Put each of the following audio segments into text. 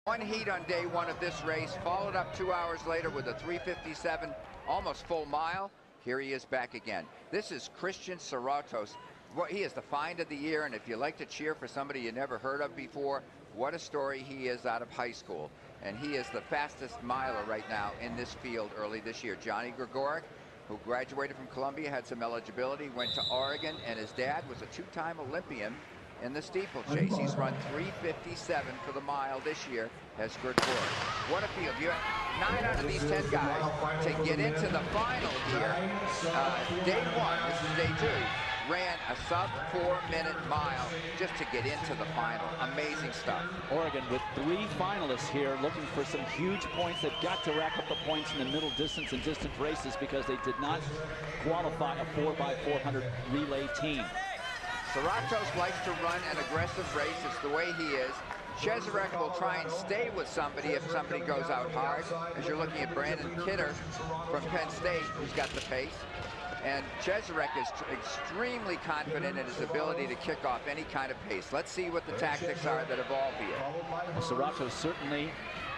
One heat on day one of this race, followed up 2 hours later with a 3:57, almost full mile. Here he is back again. This is Christian Soratos. He is the find of the year, and if you like to cheer for somebody you never heard of before, what a story he is out of high school. And he is the fastest miler right now in this field early this year. Johnny Gregorek, who graduated from Columbia, had some eligibility, went to Oregon, and his dad was a two-time Olympian in the steeplechase. He's run 3:57 for the mile this year as Gregorek. What a field. You have 9 out of these 10 guys to get into the final here. Day one, this is day 2, ran a sub-4-minute mile just to get into the final. Amazing stuff. Oregon with 3 finalists here looking for some huge points. They've got to rack up the points in the middle distance and distance races because they did not qualify a 4x400 relay team. Soratos likes to run an aggressive race. It's the way he is. Cheserek will try and stay with somebody if somebody goes out hard. As you're looking at Brandon Kidder from Penn State, who's got the pace. And Cheserek is extremely confident in his ability to kick off any kind of pace. Let's see what the tactics are that evolve here. Well, Soratos certainly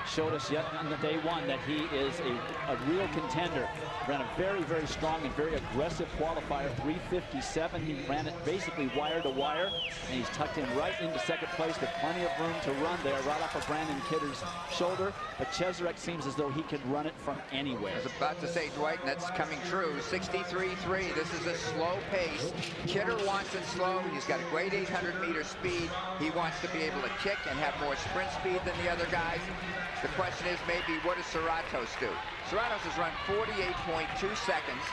showed us yet on the day one that he is a real contender. Ran a very, very strong and very aggressive qualifier, 3:57. He ran it basically wire to wire, and he's tucked in right into second place with plenty of room to run there, right off of Brandon Kidder's shoulder. But Cheserek seems as though he could run it from anywhere. I was about to say, Dwight, and that's coming true. 63.3. This is a slow pace. Kidder wants it slow. He's got a great 800-meter speed. He wants to be able to kick and have more sprint speed than the other guys. The question is maybe, what does Soratos do? Soratos has run 48.2 seconds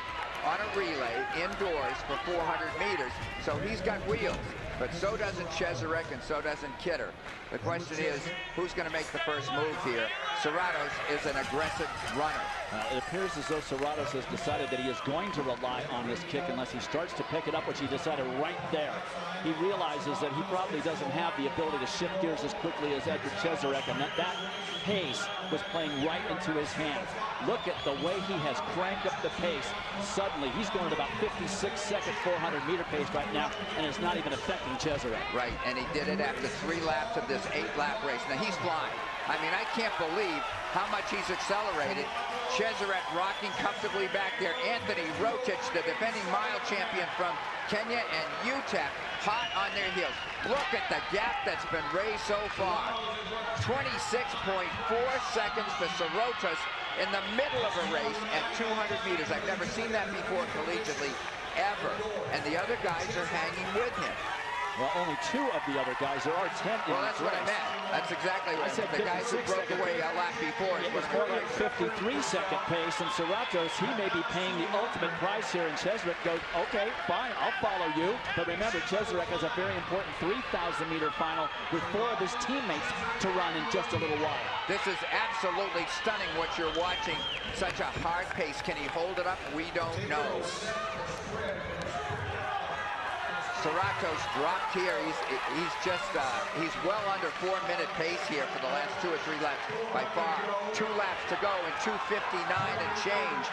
on a relay indoors for 400 meters, so he's got wheels. But so doesn't Cheserek, and so doesn't Kidder. The question is, who's going to make the first move here? Soratos is an aggressive runner. It appears as though Soratos has decided that he is going to rely on his kick unless he starts to pick it up, which he decided right there. He realizes that he probably doesn't have the ability to shift gears as quickly as Edward Cheserek, and that pace was playing right into his hands. Look at the way he has cranked up the pace. Suddenly, he's going at about 56-second 400-meter pace right now, and it's not even affecting Cheserek. Right, and he did it after 3 laps of this 8-lap race. Now, he's flying. I mean, I can't believe how much he's accelerated. Cheserek rocking comfortably back there. Anthony Rotich, the defending mile champion from Kenya, and UTEP hot on their heels. Look at the gap that's been raised so far. 26.4 seconds for Soratos in the middle of a race at 200 meters. I've never seen that before collegiately, ever. And the other guys are hanging with him. Well, only 2 of the other guys. There are 10 in Well, that's what I meant. That's exactly what I said. The guys who broke away a lap before. It was more like 53-second pace, and Soratos, he may be paying the ultimate price here, and Cheserek goes, okay, fine, I'll follow you. But remember, Cheserek has a very important 3,000-meter final with 4 of his teammates to run in just a little while. This is absolutely stunning what you're watching. Such a hard pace. Can he hold it up? We don't know. Soratos dropped here. He's well under 4-minute pace here for the last 2 or 3 laps by far. 2 laps to go in 2:59 and change.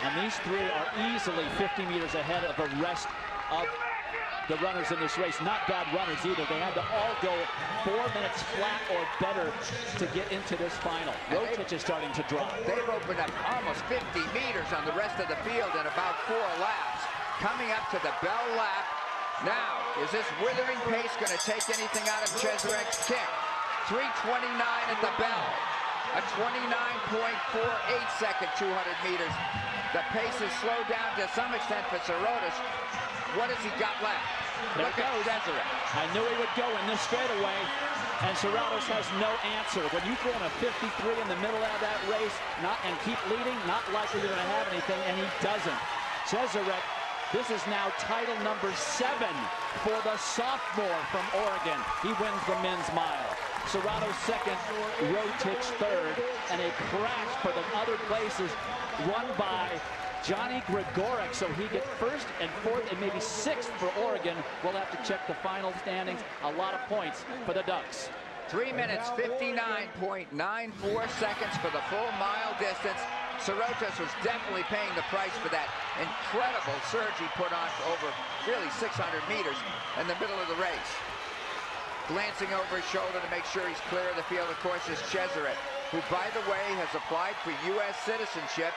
And these 3 are easily 50 meters ahead of the rest of the runners in this race. Not bad runners either. They had to all go 4 minutes flat or better to get into this final. Rotich is starting to drop. They've opened up almost 50 meters on the rest of the field in about 4 laps. Coming up to the bell lap. Now, is this withering pace going to take anything out of Cheserek's kick? 3:29 at the bell. A 29.48-second 200 meters. The pace is slowed down to some extent for Soratos. What has he got left? Look at Cheserek. I knew he would go in this straightaway, and Soratos has no answer. When you throw in a 53 in the middle of that race and keep leading, not likely you're going to have anything, and he doesn't. Cheserek, this is now title number 7 for the sophomore from Oregon. He wins the men's mile. Soratos second, Rotich third, and a crash for the other places won by Johnny Gregorek. So he gets 1st and 4th and maybe 6th for Oregon. We'll have to check the final standings. A lot of points for the Ducks. 3 minutes, 59.94 seconds for the full mile distance. Soratos was definitely paying the price for that incredible surge he put on for over really 600 meters in the middle of the race. Glancing over his shoulder to make sure he's clear of the field, of course, is Cheserek, who, by the way, has applied for U.S. citizenship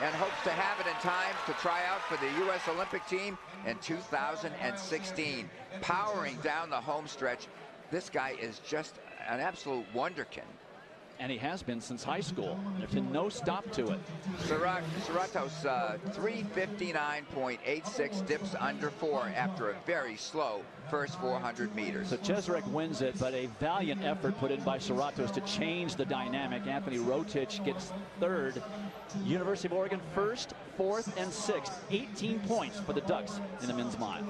and hopes to have it in time to try out for the U.S. Olympic team in 2016. Powering down the home stretch. This guy is just an absolute wonderkin. And he has been since high school. There's been no stop to it. Soratos 359.86, dips under 4 after a very slow first 400 meters. So Cheserek wins it, but a valiant effort put in by Soratos to change the dynamic. Anthony Rotich gets third. University of Oregon first, fourth, and sixth. 18 points for the Ducks in the men's mile.